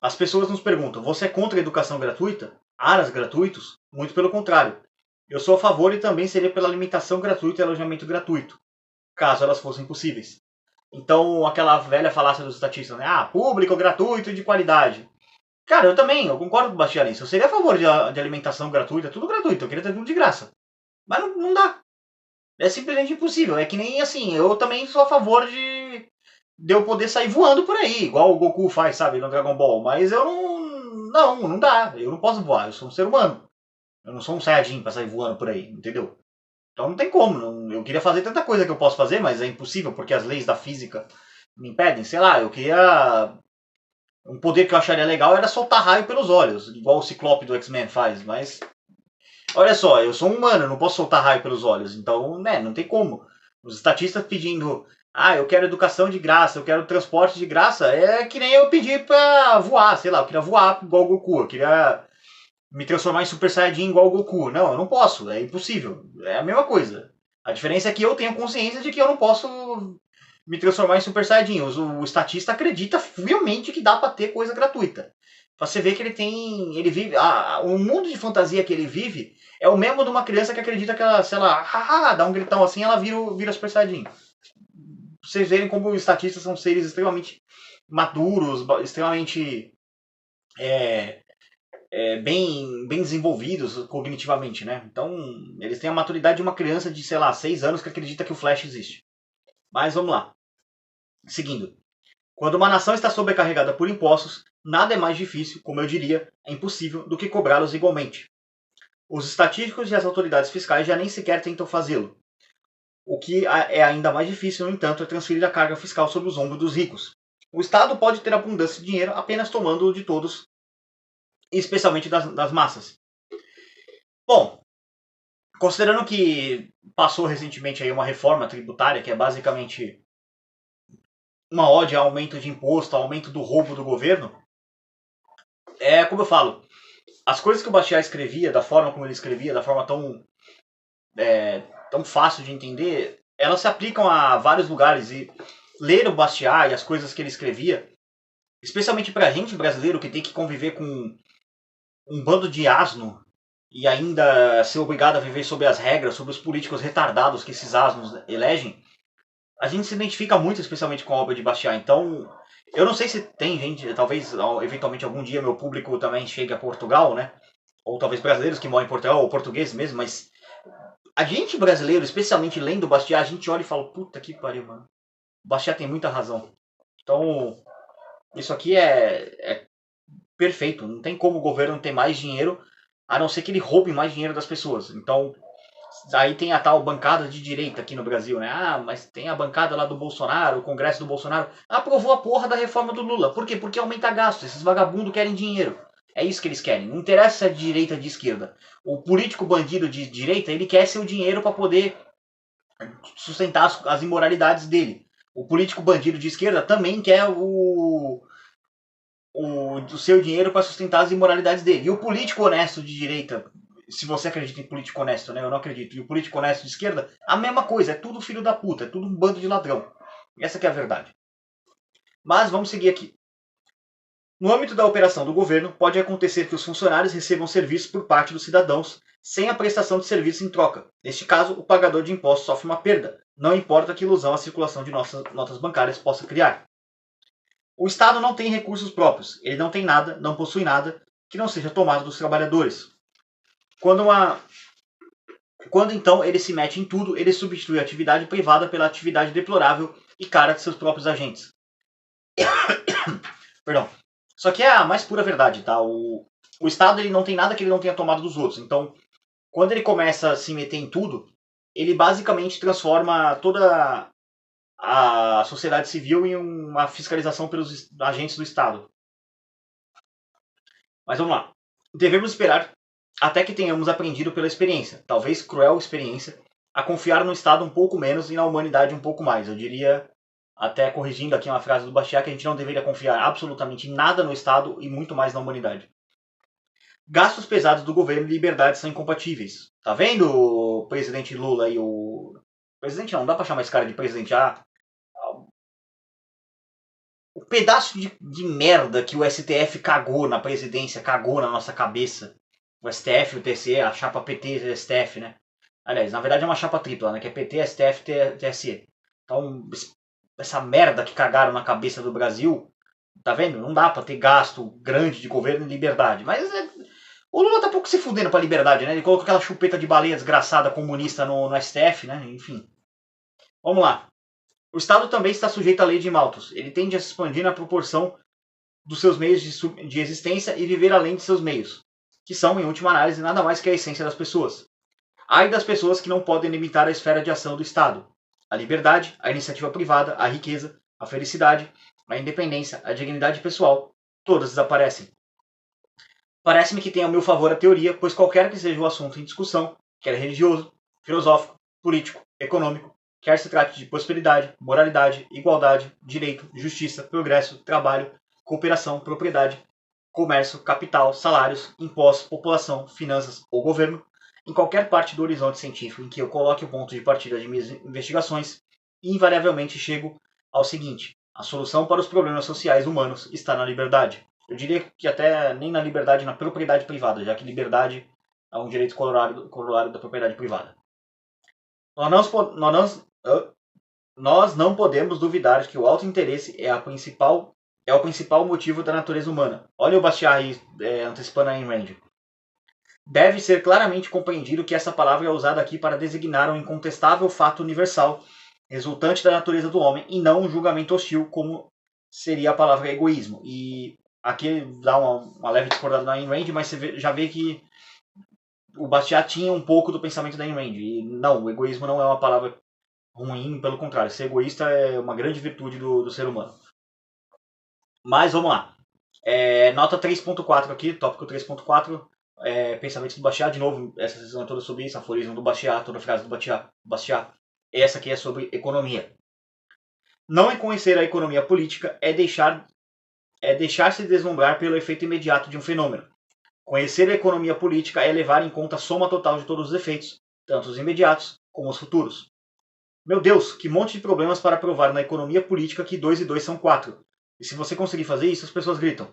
As pessoas nos perguntam, você é contra a educação gratuita? Aras gratuitos? Muito pelo contrário. Eu sou a favor e também seria pela alimentação gratuita e alojamento gratuito, caso elas fossem possíveis. Então, aquela velha falácia dos estatistas, né? Ah, público, gratuito e de qualidade. Cara, eu concordo com o Bastiat nisso. Eu seria a favor de alimentação gratuita, tudo gratuito. Eu queria ter tudo de graça. Mas não dá. É simplesmente impossível. É que nem assim, eu também sou a favor de eu poder sair voando por aí, igual o Goku faz, sabe, no Dragon Ball. Mas eu não dá. Eu não posso voar, eu sou um ser humano. Eu não sou um Saiyajin pra sair voando por aí, entendeu? Então não tem como. Eu queria fazer tanta coisa que eu posso fazer, mas é impossível porque as leis da física me impedem. Sei lá, eu queria... Um poder que eu acharia legal era soltar raio pelos olhos, igual o Ciclope do X-Men faz, mas... Olha só, eu sou um humano, eu não posso soltar raio pelos olhos, então, né, não tem como. Os estatistas pedindo, eu quero educação de graça, eu quero transporte de graça, é que nem eu pedir pra voar, sei lá, eu queria voar igual o Goku, eu queria me transformar em Super Saiyajin igual o Goku. Não, eu não posso, é impossível, é a mesma coisa. A diferença é que eu tenho consciência de que eu não posso me transformar em Super Saiyajin. O estatista acredita fielmente que dá pra ter coisa gratuita. Pra você ver que ele vive, o mundo de fantasia que ele vive é o mesmo de uma criança que acredita que ela, se ela dá um gritão assim, ela vira Super Saiyajin. Vocês verem como os estatistas são seres extremamente maduros, extremamente bem desenvolvidos cognitivamente, né? Então, eles têm a maturidade de uma criança de, 6 anos que acredita que o Flash existe. Mas vamos lá. Seguindo. Quando uma nação está sobrecarregada por impostos, nada é mais difícil, como eu diria, é impossível, do que cobrá-los igualmente. Os estatísticos e as autoridades fiscais já nem sequer tentam fazê-lo. O que é ainda mais difícil, no entanto, é transferir a carga fiscal sobre os ombros dos ricos. O Estado pode ter abundância de dinheiro apenas tomando de todos, especialmente das massas. Bom, considerando que passou recentemente aí uma reforma tributária, que é basicamente uma ode a aumento de imposto, aumento do roubo do governo, como eu falo, as coisas que o Bastiat escrevia, da forma como ele escrevia, da forma tão fácil de entender, elas se aplicam a vários lugares e ler o Bastiat e as coisas que ele escrevia, especialmente pra gente brasileiro que tem que conviver com um bando de asno e ainda ser obrigado a viver sob as regras, sob os políticos retardados que esses asnos elegem, a gente se identifica muito, especialmente com a obra de Bastiat. Então, eu não sei se tem gente, talvez eventualmente algum dia meu público também chegue a Portugal, né? Ou talvez brasileiros que moram em Portugal, ou portugueses mesmo, mas a gente brasileiro, especialmente lendo Bastiat, a gente olha e fala, puta que pariu, mano. Bastiat tem muita razão. Então, isso aqui é perfeito. Não tem como o governo ter mais dinheiro, a não ser que ele roube mais dinheiro das pessoas. Então, aí tem a tal bancada de direita aqui no Brasil, né? Ah, mas tem a bancada lá do Bolsonaro, o Congresso do Bolsonaro. Aprovou a porra da reforma do Lula. Por quê? Porque aumenta gasto. Esses vagabundos querem dinheiro. É isso que eles querem. Não interessa se é de direita ou de esquerda. O político bandido de direita, ele quer seu dinheiro para poder sustentar as imoralidades dele. O político bandido de esquerda também quer o seu dinheiro para sustentar as imoralidades dele. E o político honesto de direita, se você acredita em político honesto, né? Eu não acredito. E o político honesto de esquerda, a mesma coisa. É tudo filho da puta. É tudo um bando de ladrão. Essa que é a verdade. Mas vamos seguir aqui. No âmbito da operação do governo, pode acontecer que os funcionários recebam serviços por parte dos cidadãos sem a prestação de serviço em troca. Neste caso, o pagador de impostos sofre uma perda, não importa que ilusão a circulação de notas bancárias possa criar. O Estado não tem recursos próprios, ele não tem nada, não possui nada que não seja tomado dos trabalhadores. Quando então ele se mete em tudo, ele substitui a atividade privada pela atividade deplorável e cara de seus próprios agentes. Perdão. Só que é a mais pura verdade, tá? O Estado ele não tem nada que ele não tenha tomado dos outros. Então, quando ele começa a se meter em tudo, ele basicamente transforma toda a sociedade civil em uma fiscalização pelos agentes do Estado. Mas vamos lá. Devemos esperar até que tenhamos aprendido pela experiência, talvez cruel experiência, a confiar no Estado um pouco menos e na humanidade um pouco mais. Eu diria, até corrigindo aqui uma frase do Bastiat, que a gente não deveria confiar absolutamente nada no Estado e muito mais na humanidade. Gastos pesados do governo e liberdade são incompatíveis. Tá vendo o presidente Lula e o... Presidente não dá pra chamar esse cara de presidente. O pedaço de merda que o STF cagou na presidência, cagou na nossa cabeça. O STF, o TSE, a chapa PT STF, né? Aliás, na verdade é uma chapa tripla, né? Que é PT, STF, TSE. Então, essa merda que cagaram na cabeça do Brasil, tá vendo? Não dá pra ter gasto grande de governo e liberdade. Mas o Lula tá pouco se fudendo pra liberdade, né? Ele colocou aquela chupeta de baleia desgraçada comunista no STF, né? Enfim. Vamos lá. O Estado também está sujeito à lei de Malthus. Ele tende a se expandir na proporção dos seus meios de existência e viver além de seus meios, que são, em última análise, nada mais que a essência das pessoas. Ai das pessoas que não podem limitar a esfera de ação do Estado. A liberdade, a iniciativa privada, a riqueza, a felicidade, a independência, a dignidade pessoal, todas desaparecem. Parece-me que tem ao meu favor a teoria, pois qualquer que seja o assunto em discussão, quer religioso, filosófico, político, econômico, quer se trate de prosperidade, moralidade, igualdade, direito, justiça, progresso, trabalho, cooperação, propriedade, comércio, capital, salários, impostos, população, finanças ou governo, em qualquer parte do horizonte científico em que eu coloque o ponto de partida de minhas investigações, invariavelmente chego ao seguinte: a solução para os problemas sociais humanos está na liberdade. Eu diria que até nem na liberdade, na propriedade privada, já que liberdade é um direito corolário da propriedade privada. Nós não podemos duvidar que o autointeresse é o principal motivo da natureza humana. Olha o Bastiat aí, antecipando a Ayn Rand. Deve ser claramente compreendido que essa palavra é usada aqui para designar um incontestável fato universal, resultante da natureza do homem, e não um julgamento hostil, como seria a palavra egoísmo. E aqui dá uma leve discordada na Ayn Rand, mas você já vê que o Bastiat tinha um pouco do pensamento da Ayn Rand. E não, o egoísmo não é uma palavra ruim, pelo contrário. Ser egoísta é uma grande virtude do ser humano. Mas vamos lá. Nota 3.4 aqui, tópico 3.4. Pensamentos do Bastiat, de novo, essa sessão é toda sobre isso, aforismo do Bastiat, toda a frase do Bastiat. Essa aqui é sobre economia. Não reconhecer a economia política é deixar-se deslumbrar pelo efeito imediato de um fenômeno. Conhecer a economia política é levar em conta a soma total de todos os efeitos, tanto os imediatos como os futuros. Meu Deus, que monte de problemas para provar na economia política que 2 e 2 são 4. E se você conseguir fazer isso, as pessoas gritam.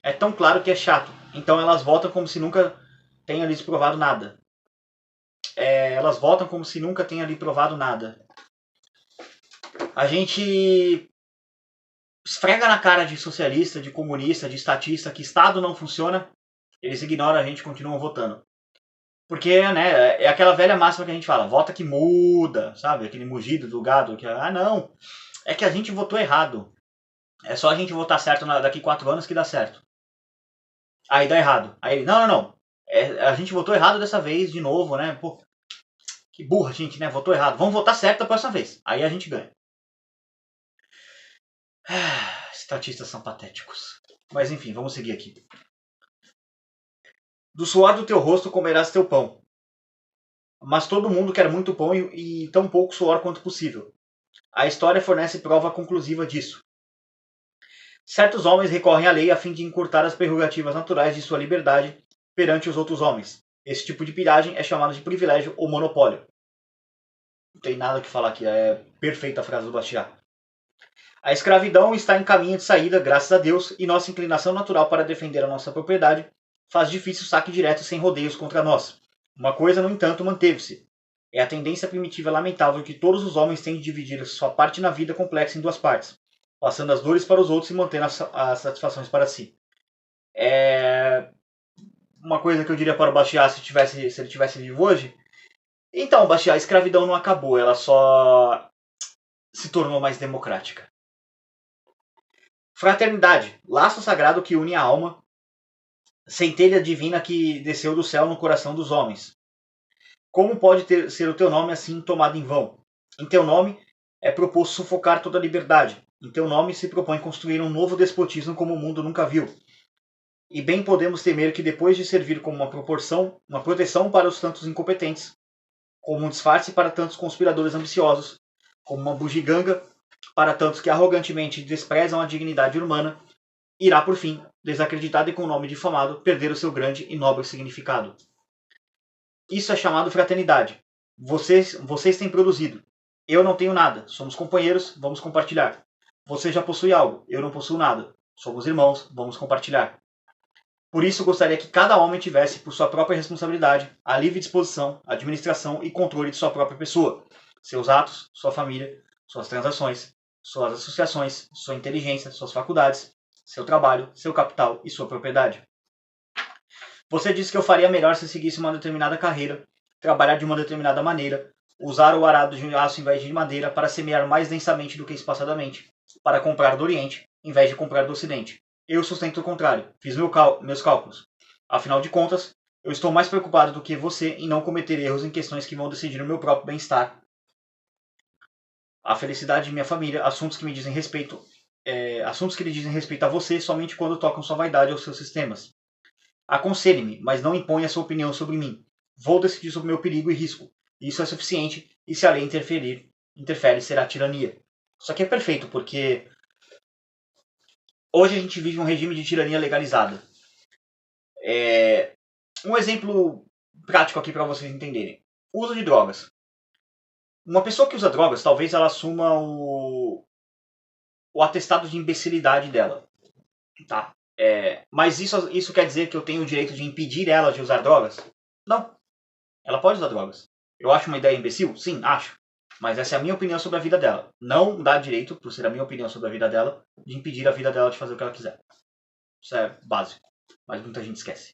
É tão claro que é chato. Então elas votam como se nunca tenha lhes provado nada. Elas votam como se nunca tenha lhe provado nada. A gente esfrega na cara de socialista, de comunista, de estatista que Estado não funciona, eles ignoram a gente e continuam votando. Porque, né, é aquela velha máxima que a gente fala, vota que muda, sabe? Aquele mugido do gado, que não, é que a gente votou errado. É só a gente votar certo daqui 4 anos que dá certo. Aí dá errado. Aí, não. A gente votou errado dessa vez, de novo, né? Pô, que burra a gente, né? Votou errado. Vamos votar certo da próxima vez. Aí a gente ganha. Estatistas são patéticos. Mas enfim, vamos seguir aqui. Do suor do teu rosto comerás teu pão. Mas todo mundo quer muito pão e tão pouco suor quanto possível. A história fornece prova conclusiva disso. Certos homens recorrem à lei a fim de encurtar as prerrogativas naturais de sua liberdade perante os outros homens. Esse tipo de piragem é chamado de privilégio ou monopólio. Não tem nada que falar aqui, é perfeita a frase do Bastiat. A escravidão está em caminho de saída, graças a Deus, e nossa inclinação natural para defender a nossa propriedade faz difícil o saque direto sem rodeios contra nós. Uma coisa, no entanto, manteve-se. É a tendência primitiva lamentável que todos os homens têm de dividir sua parte na vida complexa em 2 partes, passando as dores para os outros e mantendo as satisfações para si. Uma coisa que eu diria para o Bastiat se ele tivesse vivo hoje. Então, Bastiat, a escravidão não acabou, ela só se tornou mais democrática. Fraternidade, laço sagrado que une a alma, centelha divina que desceu do céu no coração dos homens. Como pode ser o teu nome assim tomado em vão? Em teu nome é proposto sufocar toda a liberdade. Em teu nome se propõe construir um novo despotismo como o mundo nunca viu. E bem podemos temer que depois de servir como uma proteção para os tantos incompetentes, como um disfarce para tantos conspiradores ambiciosos, como uma bugiganga para tantos que arrogantemente desprezam a dignidade humana, irá, por fim, desacreditado e com o nome difamado, perder o seu grande e nobre significado. Isso é chamado fraternidade. Vocês têm produzido. Eu não tenho nada. Somos companheiros, vamos compartilhar. Você já possui algo. Eu não possuo nada. Somos irmãos, vamos compartilhar. Por isso, gostaria que cada homem tivesse, por sua própria responsabilidade, a livre disposição, administração e controle de sua própria pessoa, seus atos, sua família, suas transações, suas associações, sua inteligência, suas faculdades, seu trabalho, seu capital e sua propriedade. Você disse que eu faria melhor se seguisse uma determinada carreira, trabalhar de uma determinada maneira, usar o arado de aço em vez de madeira para semear mais densamente do que espaçadamente, para comprar do Oriente em vez de comprar do Ocidente. Eu sustento o contrário. Fiz meus cálculos. Afinal de contas, eu estou mais preocupado do que você em não cometer erros em questões que vão decidir o meu próprio bem-estar, a felicidade de minha família, assuntos que lhe dizem respeito a você somente quando tocam sua vaidade aos seus sistemas. Aconselhe-me, mas não imponha sua opinião sobre mim. Vou decidir sobre meu perigo e risco. Isso é suficiente, e se a lei interfere, será tirania. Isso aqui é perfeito, porque hoje a gente vive um regime de tirania legalizada. Um exemplo prático aqui para vocês entenderem. Uso de drogas. Uma pessoa que usa drogas, talvez ela assuma o atestado de imbecilidade dela. Tá? Mas isso quer dizer que eu tenho o direito de impedir ela de usar drogas? Não. Ela pode usar drogas. Eu acho uma ideia imbecil? Sim, acho. Mas essa é a minha opinião sobre a vida dela. Não dá direito, por ser a minha opinião sobre a vida dela, de impedir a vida dela de fazer o que ela quiser. Isso é básico. Mas muita gente esquece.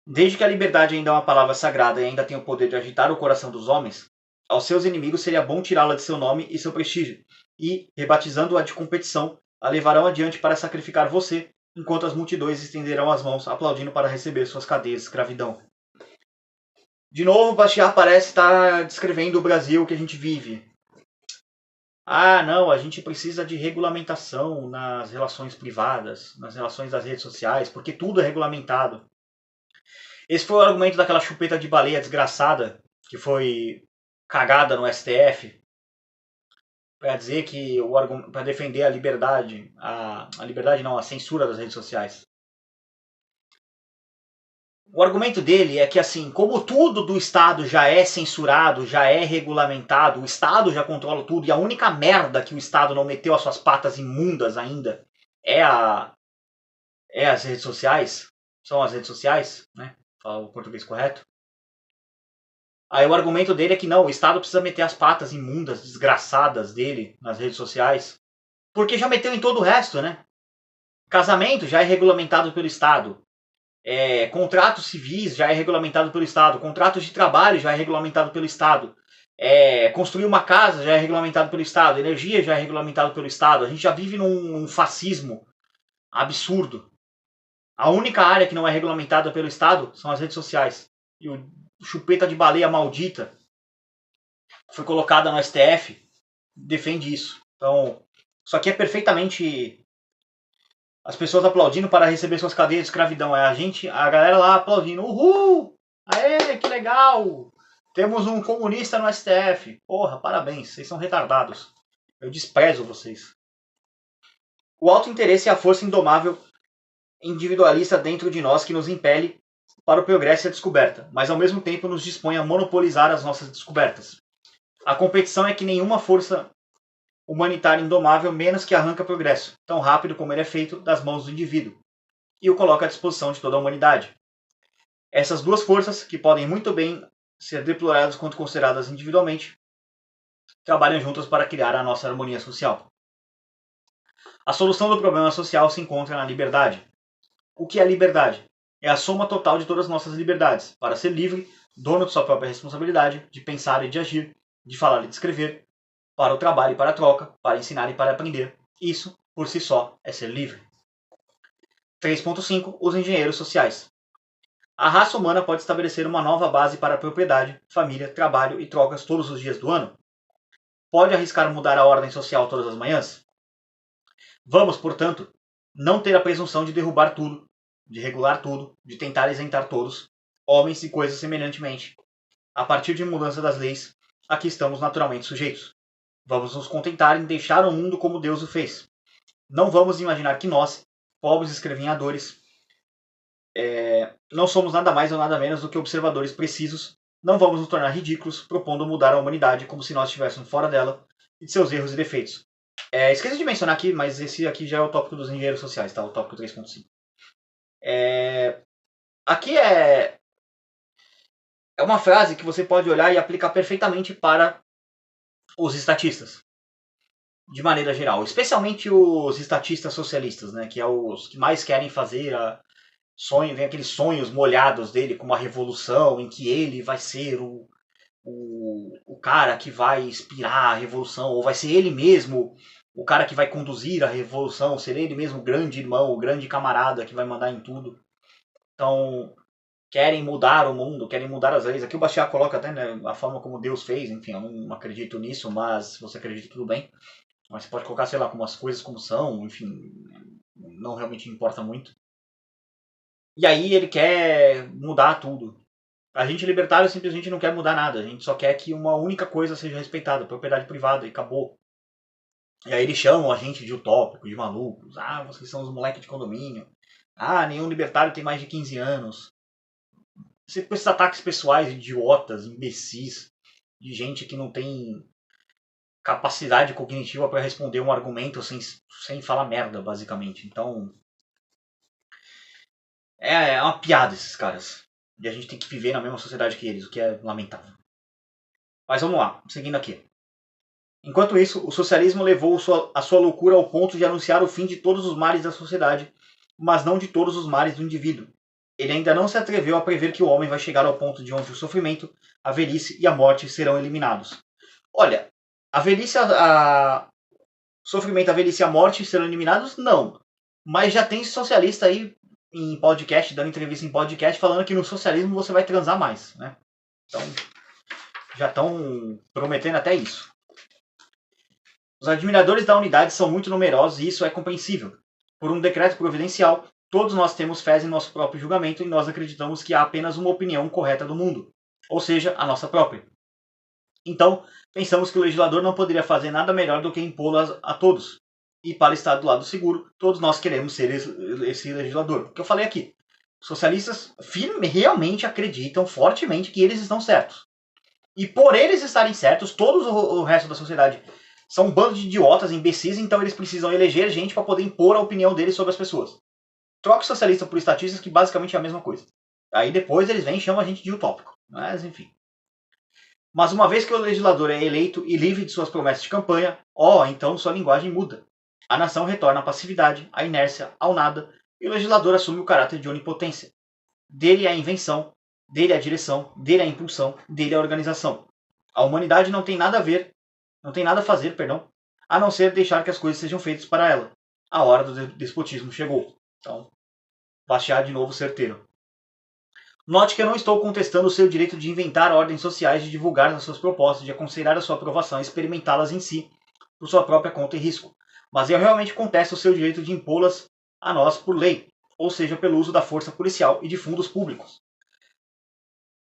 Desde que a liberdade ainda é uma palavra sagrada e ainda tem o poder de agitar o coração dos homens, aos seus inimigos seria bom tirá-la de seu nome e seu prestígio, e, rebatizando-a de competição, a levarão adiante para sacrificar você, enquanto as multidões estenderão as mãos, aplaudindo para receber suas cadeias de escravidão. De novo, Bastiat parece estar descrevendo o Brasil que a gente vive. Não, a gente precisa de regulamentação nas relações privadas, nas relações das redes sociais, porque tudo é regulamentado. Esse foi o argumento daquela chupeta de baleia desgraçada, que foi cagada no STF, para dizer que para defender a liberdade, a liberdade não, a censura das redes sociais. O argumento dele é que, assim, como tudo do Estado já é censurado, já é regulamentado, o Estado já controla tudo, e a única merda que o Estado não meteu as suas patas imundas ainda é, é as redes sociais, são as redes sociais, né? Falar o português correto. Aí o argumento dele é que não, o Estado precisa meter as patas imundas, desgraçadas dele nas redes sociais, porque já meteu em todo o resto, né? Casamento já é regulamentado pelo Estado. Contratos civis já é regulamentado pelo Estado. Contratos de trabalho já é regulamentado pelo Estado. Construir uma casa já é regulamentado pelo Estado. Energia já é regulamentado pelo Estado. A gente já vive num fascismo absurdo. A única área que não é regulamentada pelo Estado são as redes sociais. E o chupeta de baleia maldita foi colocada no STF, defende isso. Então, isso aqui é perfeitamente as pessoas aplaudindo para receber suas cadeias de escravidão. É a galera lá aplaudindo. Uhul! Aê, que legal! Temos um comunista no STF. Porra, parabéns, vocês são retardados. Eu desprezo vocês. O alto interesse é a força indomável individualista dentro de nós que nos impele para o progresso e a descoberta, mas ao mesmo tempo nos dispõe a monopolizar as nossas descobertas. A competição é que nenhuma força humanitária indomável menos que arranca progresso, tão rápido como ele é feito, das mãos do indivíduo, e o coloca à disposição de toda a humanidade. Essas duas forças, que podem muito bem ser deploradas quanto consideradas individualmente, trabalham juntas para criar a nossa harmonia social. A solução do problema social se encontra na liberdade. O que é liberdade? É a soma total de todas as nossas liberdades, para ser livre, dono de sua própria responsabilidade, de pensar e de agir, de falar e de escrever, para o trabalho e para a troca, para ensinar e para aprender. Isso, por si só, é ser livre. 3.5. Os engenheiros sociais. A raça humana pode estabelecer uma nova base para a propriedade, família, trabalho e trocas todos os dias do ano? Pode arriscar mudar a ordem social todas as manhãs? Vamos, portanto, não ter a presunção de derrubar tudo, de regular tudo, de tentar isentar todos, homens e coisas semelhantemente. A partir de mudança das leis, a que estamos naturalmente sujeitos. Vamos nos contentar em deixar o mundo como Deus o fez. Não vamos imaginar que nós, pobres escrevinhadores, não somos nada mais ou nada menos do que observadores precisos. Não vamos nos tornar ridículos propondo mudar a humanidade como se nós estivéssemos fora dela e de seus erros e defeitos. Esqueci de mencionar aqui, mas esse aqui já é o tópico dos engenheiros sociais, tá? O tópico 3.5. Aqui é uma frase que você pode olhar e aplicar perfeitamente para os estatistas, de maneira geral. Especialmente os estatistas socialistas, né? Que é os que mais querem fazer vem aqueles sonhos molhados dele com uma revolução em que ele vai ser o cara que vai inspirar a revolução, ou vai ser ele mesmo o cara que vai conduzir a revolução, ser ele mesmo o grande irmão, o grande camarada que vai mandar em tudo. Então, querem mudar o mundo, querem mudar as leis. Aqui o Bastiat coloca até, né, a forma como Deus fez, enfim, eu não acredito nisso, mas se você acredita, tudo bem. Mas você pode colocar, sei lá, como as coisas como são, enfim, não realmente importa muito. E aí ele quer mudar tudo. A gente libertário simplesmente não quer mudar nada, a gente só quer que uma única coisa seja respeitada, propriedade privada, e acabou. E aí eles chamam a gente de utópico, de malucos. Ah, vocês são os moleques de condomínio. Ah, nenhum libertário tem mais de 15 anos. Com esses ataques pessoais idiotas, imbecis, de gente que não tem capacidade cognitiva para responder um argumento sem falar merda, basicamente. Então, é uma piada esses caras. E a gente tem que viver na mesma sociedade que eles, o que é lamentável. Mas vamos lá, seguindo aqui. Enquanto isso, o socialismo levou a sua loucura ao ponto de anunciar o fim de todos os males da sociedade, mas não de todos os males do indivíduo. Ele ainda não se atreveu a prever que o homem vai chegar ao ponto de onde o sofrimento, a velhice e a morte serão eliminados. Olha, a velhice, o sofrimento, a velhice e a morte serão eliminados? Não. Mas já tem socialista aí em podcast, dando entrevista em podcast, falando que no socialismo você vai transar mais, né? Então, já estão prometendo até isso. Os admiradores da unidade são muito numerosos e isso é compreensível. Por um decreto providencial, todos nós temos fé em nosso próprio julgamento e nós acreditamos que há apenas uma opinião correta do mundo, ou seja, a nossa própria. Então, pensamos que o legislador não poderia fazer nada melhor do que impô-las a todos. E para estar do lado seguro, todos nós queremos ser esse legislador. O que eu falei aqui. socialistas realmente acreditam fortemente que eles estão certos. E por eles estarem certos, todo o resto da sociedade são um bando de idiotas, imbecis, então eles precisam eleger gente para poder impor a opinião deles sobre as pessoas. Troca o socialista por estatistas, que basicamente é a mesma coisa. Aí depois eles vêm e chamam a gente de utópico. Mas enfim. Mas uma vez que o legislador é eleito e livre de suas promessas de campanha, então sua linguagem muda. A nação retorna à passividade, à inércia, ao nada, e o legislador assume o caráter de onipotência. Dele é a invenção, dele é a direção, dele é a impulsão, dele é a organização. A humanidade não tem nada a fazer, a não ser deixar que as coisas sejam feitas para ela. A hora do despotismo chegou. Então, baixar de novo certeiro. Note que eu não estou contestando o seu direito de inventar ordens sociais, de divulgar as suas propostas, de aconselhar a sua aprovação e experimentá-las em si, por sua própria conta e risco. Mas eu realmente contesto o seu direito de impô-las a nós por lei, ou seja, pelo uso da força policial e de fundos públicos.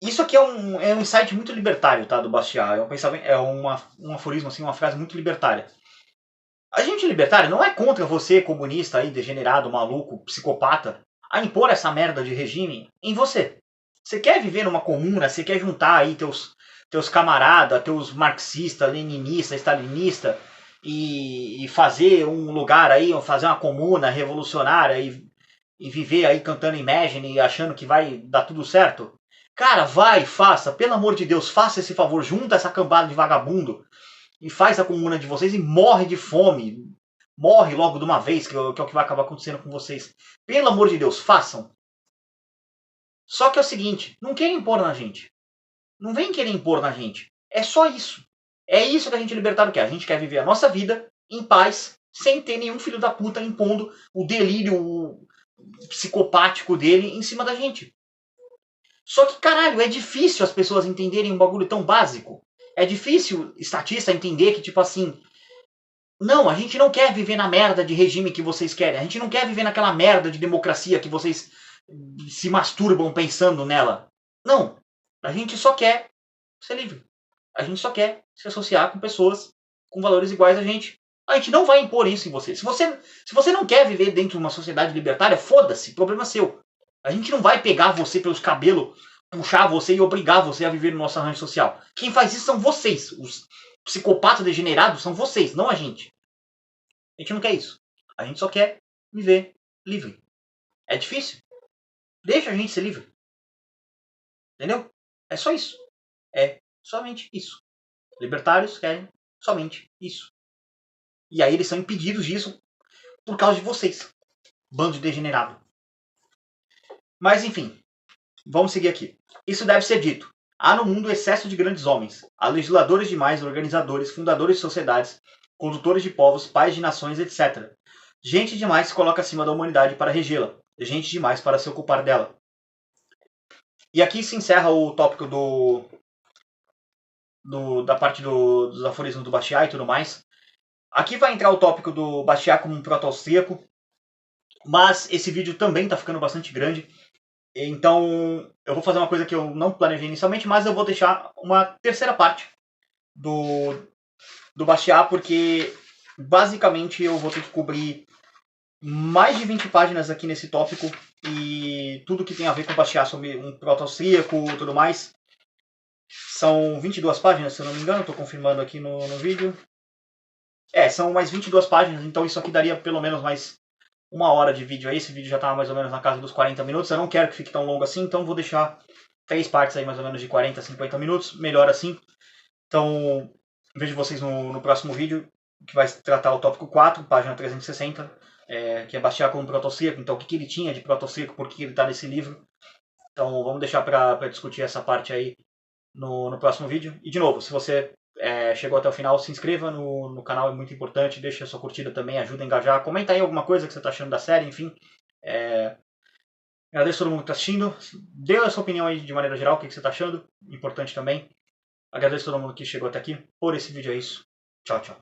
Isso aqui é um insight muito libertário, tá, do Bastiat. É um aforismo, assim, uma frase muito libertária. A gente libertária não é contra você, comunista aí, degenerado, maluco, psicopata, a impor essa merda de regime em você. Você quer viver numa comuna, você quer juntar aí teus camaradas, teus marxistas, leninistas, stalinistas, e fazer um lugar aí, fazer uma comuna revolucionária e viver aí cantando Imagine e achando que vai dar tudo certo? Cara, vai, faça, pelo amor de Deus, faça esse favor, junta essa cambada de vagabundo e faz a comuna de vocês e morre de fome. Morre logo de uma vez, que é o que vai acabar acontecendo com vocês. Pelo amor de Deus, façam. Só que é o seguinte, não querem impor na gente. Não vem querer impor na gente. É só isso. É isso que a gente libertário quer. A gente quer viver a nossa vida em paz, sem ter nenhum filho da puta impondo o delírio psicopático dele em cima da gente. Só que, caralho, é difícil as pessoas entenderem um bagulho tão básico. É difícil estatista entender que, tipo assim, não, a gente não quer viver na merda de regime que vocês querem. A gente não quer viver naquela merda de democracia que vocês se masturbam pensando nela. Não. A gente só quer ser livre. A gente só quer se associar com pessoas com valores iguais a gente. A gente não vai impor isso em você. Se você não quer viver dentro de uma sociedade libertária, foda-se, problema seu. A gente não vai pegar você pelos cabelos, puxar você e obrigar você a viver no nosso arranjo social. Quem faz isso são vocês. Os psicopatas degenerados são vocês, não a gente. A gente não quer isso. A gente só quer viver livre. É difícil? Deixa a gente ser livre. Entendeu? É só isso. É somente isso. Libertários querem somente isso. E aí eles são impedidos disso por causa de vocês. Bando de degenerado. Mas enfim. Vamos seguir aqui. Isso deve ser dito. Há no mundo excesso de grandes homens. Há legisladores demais, organizadores, fundadores de sociedades, condutores de povos, pais de nações, etc. Gente demais se coloca acima da humanidade para regê-la. Gente demais para se ocupar dela. E aqui se encerra o tópico da parte dos aforismos do Bastiat e tudo mais. Aqui vai entrar o tópico do Bastiat como um proto-austríaco, mas esse vídeo também está ficando bastante grande. Então eu vou fazer uma coisa que eu não planejei inicialmente, mas eu vou deixar uma terceira parte do Bastiat, porque basicamente eu vou ter que cobrir mais de 20 páginas aqui nesse tópico e tudo que tem a ver com o Bastiat sobre um proto-austríaco e tudo mais. São 22 páginas, se eu não me engano, estou confirmando aqui no vídeo. São mais 22 páginas, então isso aqui daria pelo menos mais uma hora de vídeo aí. Esse vídeo já está mais ou menos na casa dos 40 minutos. Eu não quero que fique tão longo assim, então vou deixar 3 partes aí mais ou menos de 40 a 50 minutos. Melhor assim. Então, vejo vocês no próximo vídeo, que vai tratar o tópico 4, página 360, que é Bastiat como proto-austríaco. Então, o que ele tinha de proto-austríaco, por que ele está nesse livro. Então, vamos deixar para discutir essa parte aí no próximo vídeo. E, de novo, se você chegou até o final, se inscreva no canal, é muito importante. Deixa a sua curtida também, ajuda a engajar. Comenta aí alguma coisa que você está achando da série, enfim. Agradeço a todo mundo que está assistindo. Dê a sua opinião aí de maneira geral, o que você está achando. Importante também. Agradeço a todo mundo que chegou até aqui. Por esse vídeo é isso. Tchau, tchau.